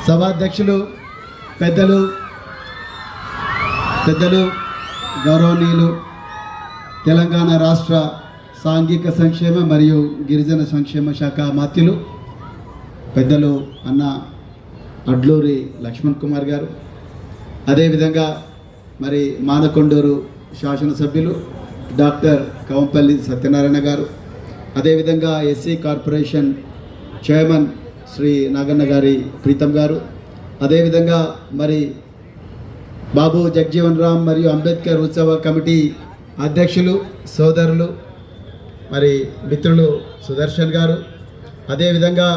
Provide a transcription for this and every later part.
సభాధ్యక్షులు పెద్దలు గౌరవనీయులు తెలంగాణ రాష్ట్ర సాంఘిక సంక్షేమ మరియు గిరిజన సంక్షేమ శాఖ మాత్యులు పెద్దలు అన్న అడ్లూరి లక్ష్మణ్ కుమార్ గారు, అదేవిధంగా మరి మానకొండూరు శాసనసభ్యులు డాక్టర్ కవంపల్లి సత్యనారాయణ గారు, అదేవిధంగా SC corporation chairman Shri Naganna గారి ప్రీతం గారు, అదేవిధంగా మరి బాబు జగ్జీవన్ రామ్ మరియు అంబేద్కర్ ఉత్సవ కమిటీ అధ్యక్షులు సోదరులు మరి మిత్రులు సుదర్శన్ గారు, అదేవిధంగా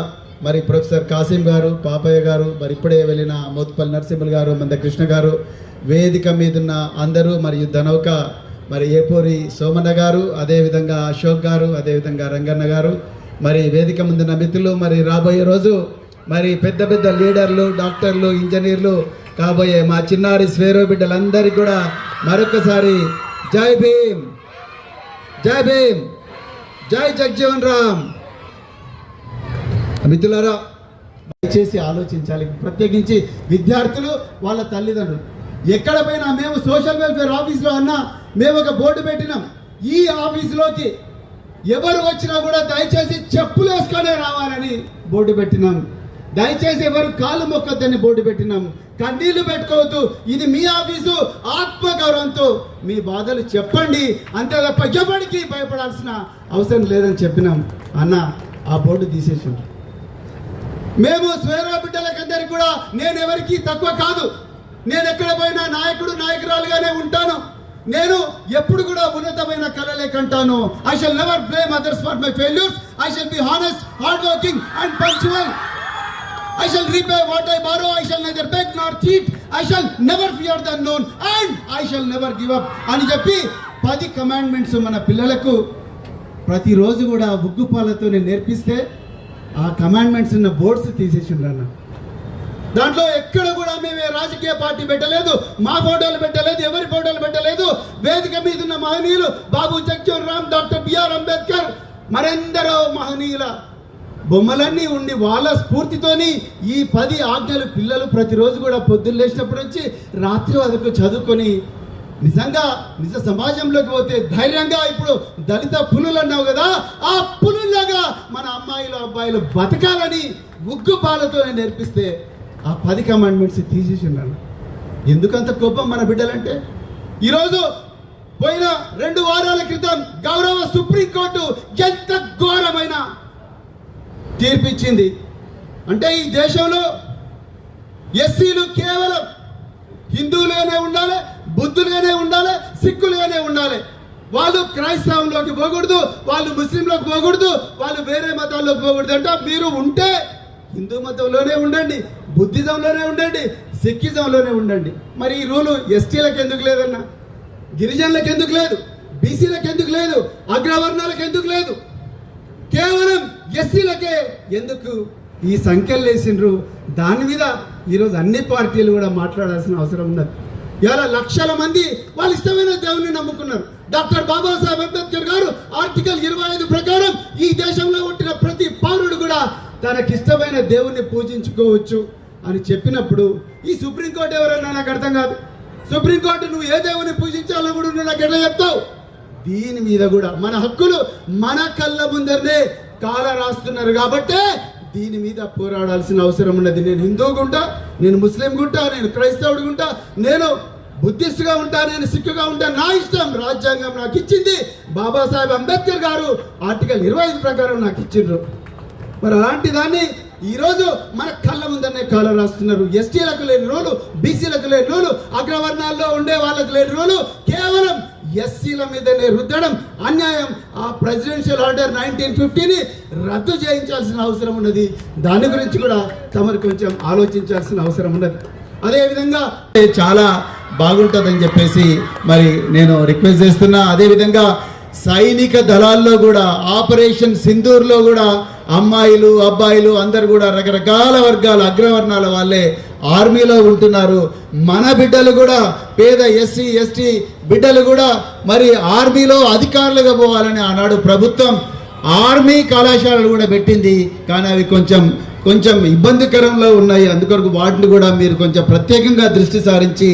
మరి ప్రొఫెసర్ కాసిం గారు, పాపయ్య గారు, మరి ఇప్పుడే వెళ్ళిన మోత్పల్లి నరసింహులు గారు, మందకృష్ణ గారు, వేదిక మీదున్న అందరూ మరియు ధనౌక మరి ఏపూరి సోమన్న గారు, అదేవిధంగా అశోక్ గారు, అదేవిధంగా రంగన్న గారు, మరి వేదిక ముందున్న మిత్రులు, మరి రాబోయే రోజు మరి పెద్ద పెద్ద లీడర్లు, డాక్టర్లు, ఇంజనీర్లు కాబోయే మా చిన్నారి స్వేరో బిడ్డలందరికీ కూడా మరొకసారి జై భీమ్, జై భీమ్, జై జగ్జీవన్ రామ్. మిత్రులారా, దయచేసి ఆలోచించాలి. ప్రత్యేకించి విద్యార్థులు, వాళ్ళ తల్లిదండ్రులు. ఎక్కడ పోయినా మేము సోషల్ వెల్ఫేర్ ఆఫీస్లో అన్నా మేము ఒక బోర్డు పెట్టినాం, ఈ ఆఫీసులోకి ఎవరు వచ్చినా కూడా దయచేసి చెప్పులు వేసుకొనే రావాలని బోర్డు పెట్టినాం. దయచేసి ఎవరు కాలు మొక్కొద్దని బోర్డు పెట్టినాం. కన్నీళ్లు పెట్టుకోవద్దు, ఇది మీ ఆఫీసు, ఆత్మగౌరవంతో మీ బాధలు చెప్పండి, అంతే తప్ప ఎవరికి భయపడాల్సిన అవసరం లేదని చెప్పినాం. అన్న ఆ బోర్డు తీసేసిండ్రు. మేము స్వేరో బిడ్డలకందరికీ కూడా నేను ఎవరికి తక్కువ కాదు, నేను ఎక్కడ పోయినా నాయకుడు నాయకురాలుగానే ఉంటాను. నేను ఎప్పుడు కూడా ఉన్నతమైన కళలే కంటాను. I shall never blame others for my failures. I shall be honest, hard working and punctual. I shall repay what I borrow. I shall neither beg nor cheat. I shall never fear the unknown and I shall never give up అని చెప్పి 10 commandments మన పిల్లలకు ప్రతిరోజు కూడా ఉగ్గుపాలతో నేర్పిస్తే ఆ commandments ఉన్న boards తీసేసిండ్రన్న. దాంట్లో ఎక్కడ కూడా మేమే రాజకీయ పార్టీ పెట్టలేదు, మా ఫోటోలు పెట్టలేదు, ఎవరి ఫోటోలు పెట్టలేదు. వేదిక మీద ఉన్న మహనీయులు బాబు జగ్జీవన్ రామ్, డాక్టర్ బిఆర్ అంబేద్కర్, మరెందరో మహనీయుల బొమ్మలన్నీ ఉండి వాళ్ళ స్ఫూర్తితోని ఈ 10 ఆజ్ఞలు పిల్లలు ప్రతిరోజు కూడా పొద్దున్న లేచినప్పటి నుంచి రాత్రి వరకు చదువుకొని నిజంగా నిజ సమాజంలోకి పోతే ధైర్యంగా, ఇప్పుడు దళిత పులులు అన్నావు కదా, ఆ పులుల్లాగా మన అమ్మాయిలు అబ్బాయిలు బతకాలని ఉగ్గుపాలతో నేర్పిస్తే ఆ 10 కమాండ్మెంట్స్ తీసేసిండ్రు. ఎందుకంత కోపం మన బిడ్డలంటే? ఈరోజు పోయిన 2 వారాల క్రితం గౌరవ సుప్రీంకోర్టు ఎంత ఘోరమైన తీర్పిచ్చింది అంటే, ఈ దేశంలో ఎస్సీలు కేవలం హిందువులుగానే ఉండాలి, బుద్ధులుగానే ఉండాలి, సిక్కులుగానే ఉండాలి. వాళ్ళు క్రైస్తవంలోకి పోకూడదు, వాళ్ళు ముస్లింలోకి పోకూడదు, వాళ్ళు వేరే మతాల్లోకి పోకూడదు. అంటే మీరు ఉంటే హిందూ మతంలోనే ఉండండి, బుద్ధిజంలోనే ఉండండి, సిక్కిజంలోనే ఉండండి. మరి ఈ రూలు ఎస్టీలకు ఎందుకు లేదన్న? గిరిజనులకు ఎందుకు లేదు? బీసీలకు ఎందుకు లేదు? అగ్రవర్ణాలకు ఎందుకు లేదు? కేవలం ఎస్సీలకే ఎందుకు ఈ సంఖ్యలు వేసిండ్రు? దాని మీద ఈరోజు అన్ని పార్టీలు కూడా మాట్లాడాల్సిన అవసరం ఉన్నది. ఇలా లక్షల మంది వాళ్ళ ఇష్టమైన దేవుని నమ్ముకున్నారు. డాక్టర్ బాబాసాహెబ్ అంబేద్కర్ గారు ఆర్టికల్ 25 ప్రకారం ఈ దేశంలో పుట్టిన ప్రతి పౌరుడు కూడా తనకిష్టమైన దేవుణ్ణి పూజించుకోవచ్చు అని చెప్పినప్పుడు ఈ సుప్రీంకోర్టు ఎవరన్నా నాకు అర్థం కాదు. సుప్రీంకోర్టు నువ్వు ఏ దేవుని పూజించాలో కూడా నువ్వు నాకు ఎట్లా చెప్తావు? దీని మీద కూడా మన హక్కులు మన కళ్ళ ముందరనే కాల రాస్తున్నారు కాబట్టి దీని మీద పోరాడాల్సిన అవసరం ఉన్నది. నేను హిందువుగా ఉంటా, నేను ముస్లింగా ఉంటా, నేను క్రైస్తవుడిగా ఉంటా, నేను బుద్ధిస్ట్గా ఉంటా, నేను సిక్కుగా ఉంటా, నా ఇష్టం. రాజ్యాంగం నాకు ఇచ్చింది, బాబాసాహెబ్ అంబేద్కర్ గారు ఆర్టికల్ 25 ప్రకారం నాకు ఇచ్చిండ్రు. మరి అలాంటి దాన్ని ఈరోజు మన కళ్ళ ముందరనే కాల రాస్తున్నారు. ఎస్టీలకు లేని రోలు, బీసీలకు లేని రోలు, అగ్రవర్ణాల్లో ఉండే వాళ్ళకు లేని రోలు కేవలం ఎస్సీల మీదనే రుద్దడం అన్యాయం. ఆ ప్రెసిడెన్షియల్ ఆర్డర్ 1950ని రద్దు చేయించాల్సిన అవసరం ఉన్నది. దాని గురించి కూడా తమరు కొంచెం ఆలోచించాల్సిన అవసరం ఉన్నది. అదేవిధంగా చాలా బాగుంటుందని చెప్పేసి మరి నేను రిక్వెస్ట్ చేస్తున్నా. అదేవిధంగా సైనిక దళాల్లో కూడా ఆపరేషన్ సింధూర్లో కూడా అమ్మాయిలు అబ్బాయిలు అందరు కూడా రకరకాల వర్గాల అగ్రవర్ణాల వాళ్ళే ఆర్మీలో ఉంటున్నారు. మన బిడ్డలు కూడా పేద ఎస్సీ ఎస్టీ బిడ్డలు కూడా మరి ఆర్మీలో అధికారులుగా పోవాలని ఆనాడు ప్రభుత్వం ఆర్మీ కళాశాలలు కూడా పెట్టింది. కానీ అవి కొంచెం ఇబ్బందికరంలో ఉన్నాయి. అందుకొరకు వాటిని కూడా మీరు కొంచెం ప్రత్యేకంగా దృష్టి సారించి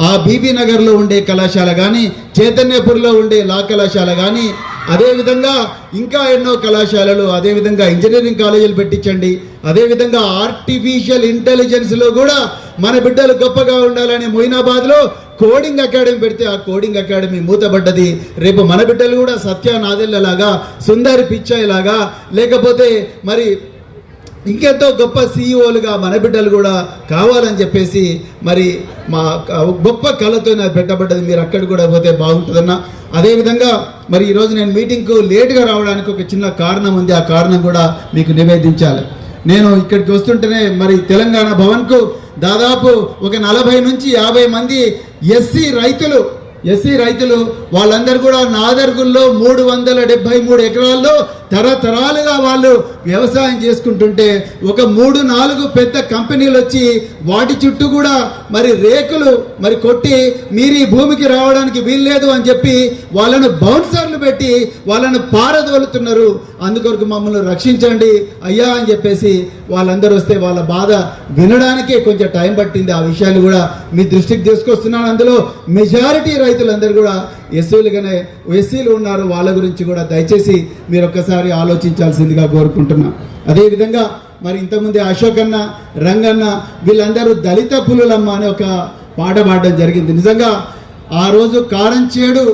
ఆ బీబీ నగర్లో ఉండే కళాశాల కానీ, చైతన్యపూర్లో ఉండే లా కళాశాల కానీ, అదేవిధంగా ఇంకా ఎన్నో కళాశాలలు, అదేవిధంగా ఇంజనీరింగ్ కాలేజీలు పెట్టించండి. అదేవిధంగా ఆర్టిఫిషియల్ ఇంటెలిజెన్స్లో కూడా మన బిడ్డలు గొప్పగా ఉండాలని మొయినాబాద్లో కోడింగ్ అకాడమీ పెడితే ఆ కోడింగ్ అకాడమీ మూతబడ్డది. రేపు మన బిడ్డలు కూడా సత్య నాదెల్లలాగా, సుందరి పిచ్చాయిలాగా, లేకపోతే మరి ఇంకెంతో గొప్ప సీఈఓలుగా మన బిడ్డలు కూడా కావాలని చెప్పేసి మరి మా గొప్ప కళతో నాకు పెట్టబడ్డది. మీరు అక్కడ కూడా పోతే బాగుంటుందన్న. అదేవిధంగా మరి ఈరోజు నేను మీటింగ్కు లేట్గా రావడానికి ఒక చిన్న కారణం ఉంది. ఆ కారణం కూడా మీకు నివేదించాలి. నేను ఇక్కడికి వస్తుంటేనే మరి తెలంగాణ భవన్కు దాదాపు ఒక 40 నుంచి 50 మంది ఎస్సీ రైతులు వాళ్ళందరూ కూడా నాదర్గుల్లో 373 ఎకరాల్లో తరతరాలుగా వాళ్ళు వ్యవసాయం చేసుకుంటుంటే ఒక 3-4 పెద్ద కంపెనీలు వచ్చి వాటి చుట్టూ కూడా మరి రేకులు మరి కొట్టి మీరు ఈ భూమికి రావడానికి వీల్లేదు అని చెప్పి వాళ్ళను బౌన్సర్లు పెట్టి వాళ్ళను పారదోలుతున్నారు. అందుకొరకు మమ్మల్ని రక్షించండి అయ్యా అని చెప్పేసి వాళ్ళందరూ వస్తే వాళ్ళ బాధ వినడానికే కొంచెం టైం పట్టింది. ఆ విషయాన్ని కూడా మీ దృష్టికి తీసుకొస్తున్నాను. అందులో మెజారిటీ రైతులందరూ కూడా ఎస్సీలు ఉన్నారు. వాళ్ళ గురించి కూడా దయచేసి మీరు ఒక్కసారి ఆలోచించాల్సిందిగా కోరుకుంటున్నా. అదేవిధంగా మరి ఇంతకుముందే అశోక్ అన్న, రంగన్న వీళ్ళందరూ దళిత పులులమ్మ అనే ఒక పాట పాడడం జరిగింది. నిజంగా ఆ రోజు కారంచేడు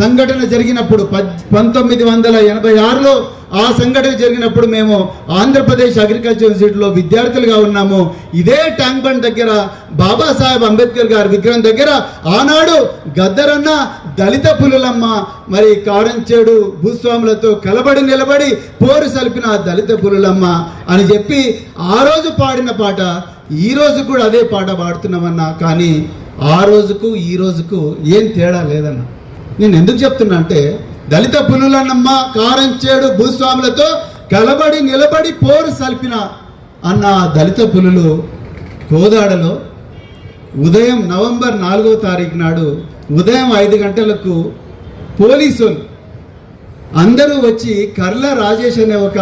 సంఘటన జరిగినప్పుడు 1986లో ఆ సంఘటన జరిగినప్పుడు మేము ఆంధ్రప్రదేశ్ అగ్రికల్చర్ యూనివర్సిటీలో విద్యార్థులుగా ఉన్నాము. ఇదే ట్యాంక్ బండ్ దగ్గర బాబాసాహెబ్ అంబేద్కర్ గారి విగ్రహం దగ్గర ఆనాడు గద్దరన్న దళిత పులులమ్మ మరి కారంచేడు భూస్వాములతో కలబడి నిలబడి పోరు సలిపిన దళిత పులులమ్మ అని చెప్పి ఆ రోజు పాడిన పాట ఈ రోజు కూడా అదే పాట పాడుతున్నామన్నా. కానీ ఆ రోజుకు ఈ రోజుకు ఏం తేడా లేదన్న. నేను ఎందుకు చెప్తున్నా అంటే దళిత పులులన్నమ్మ కారంచేడు భూస్వాములతో కలబడి నిలబడి పోరు సల్పిన అన్న దళిత పులులు కోదాడలో ఉదయం నవంబర్ 4వ తారీఖు నాడు ఉదయం 5 గంటలకు పోలీసులు అందరూ వచ్చి కర్ల రాజేష్ అనే ఒక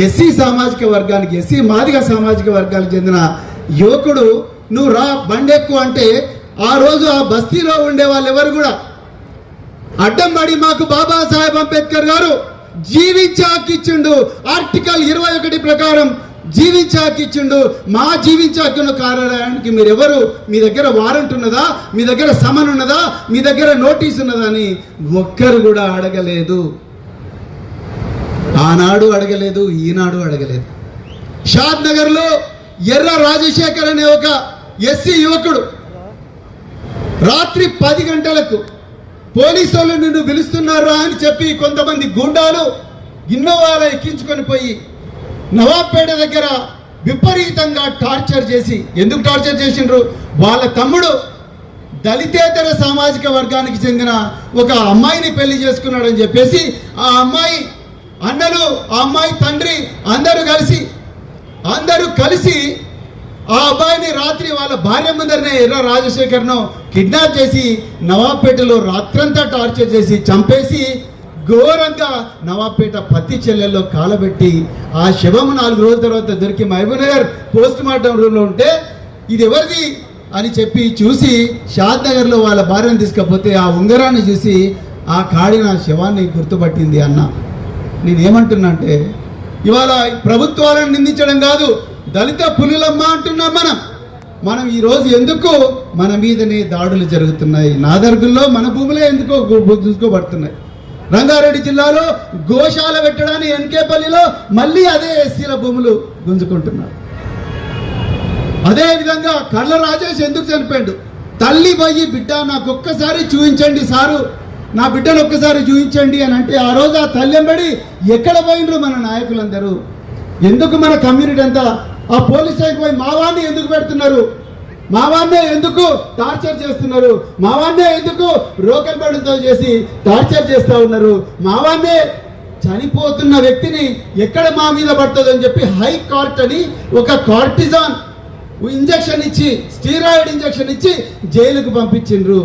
ఎస్సీ సామాజిక వర్గానికి, ఎస్సీ మాదిగ సామాజిక వర్గానికి చెందిన యువకుడు నువ్వు రా బండెక్కు అంటే ఆ రోజు ఆ బస్తీలో ఉండే వాళ్ళు ఎవరు కూడా అడ్డం పడి మాకు బాబాసాహెబ్ అంబేద్కర్ గారు జీవించే హక్కు ఇచ్చిండు, ఆర్టికల్ 21 ప్రకారం జీవించే హక్కు ఇచ్చిండు. మా జీవించే హక్కున్న కార్యాలయానికి మీరెవరు, మీ దగ్గర వారెంట్ ఉన్నదా, మీ దగ్గర సమన్ ఉన్నదా, మీ దగ్గర నోటీస్ ఉన్నదా అని ఒక్కరు కూడా అడగలేదు. ఆనాడు అడగలేదు, ఈనాడు అడగలేదు. షాద్ నగర్లో ఎర్ర రాజశేఖర్ అనే ఒక ఎస్సీ యువకుడు రాత్రి 10 గంటలకు పోలీసు వాళ్ళు నిన్ను పిలుస్తున్నారా అని చెప్పి కొంతమంది గుండాలు ఇన్నోవాలో ఎక్కించుకొని పోయి నవాబ్పేట దగ్గర విపరీతంగా టార్చర్ చేసి, ఎందుకు టార్చర్ చేసిండ్రు, వాళ్ళ తమ్ముడు దళితేతర సామాజిక వర్గానికి చెందిన ఒక అమ్మాయిని పెళ్లి చేసుకున్నాడని చెప్పేసి ఆ అమ్మాయి అన్నలు, ఆ అమ్మాయి తండ్రి అందరూ కలిసి ఆ అబ్బాయిని రాత్రి వాళ్ళ భార్య ముందరనే ఎర్ర రాజశేఖర్ను కిడ్నాప్ చేసి నవాబ్పేటలో రాత్రంతా టార్చర్ చేసి చంపేసి ఘోరంగా నవాబ్పేట పత్తి చెల్లెల్లో కాలబెట్టి ఆ శవం 4 రోజుల తర్వాత దొరికి మహబూబ్నగర్ పోస్ట్ మార్టం రూమ్లో ఉంటే ఇది ఎవరిది అని చెప్పి చూసి షాద్ నగర్లో వాళ్ళ భార్యను తీసుకపోతే ఆ ఉంగరాన్ని చూసి ఆ కాడిన శవాన్ని గుర్తుపట్టింది అన్న. నేనేమంటున్నా అంటే ఇవాళ ప్రభుత్వాలను నిందించడం కాదు, దళిత పులులమ్మ అంటున్నాం మనం ఈరోజు ఎందుకు మన మీదనే దాడులు జరుగుతున్నాయి. నాదర్గుల్లో మన భూములే ఎందుకో చూసుకోబడుతున్నాయి. రంగారెడ్డి జిల్లాలో గోశాల పెట్టడానికి ఎన్కేపల్లిలో మళ్ళీ అదే ఎస్సీల భూములు గుంజుకుంటున్నారు. అదేవిధంగా కర్ల రాజేష్ ఎందుకు చనిపోయాడు, తల్లి పోయి బిడ్డ నాకు ఒక్కసారి చూపించండి సారు, నా బిడ్డను ఒక్కసారి చూపించండి అని అంటే ఆ రోజు ఆ తల్లి ఎంబడి ఎక్కడ పోయినరు మన నాయకులందరూ. ఎందుకు మన కమ్యూనిటీ అంతా ఆ పోలీస్ స్టేషన్ పోయి మావాన్ని ఎందుకు పెడుతున్నారు, మావాన్నే ఎందుకు టార్చర్ చేస్తున్నారు, మావాన్నే ఎందుకు రోకల్ బడులతో చేసి టార్చర్ చేస్తూ ఉన్నారు, మావాన్నే చనిపోతున్న వ్యక్తిని ఎక్కడ మా మీద పడుతుందని చెప్పి హైకోర్ట్ అని ఒక కార్టిజాన్ ఇంజక్షన్ ఇచ్చి, స్టీరాయిడ్ ఇంజక్షన్ ఇచ్చి జైలుకు పంపించిండ్రు.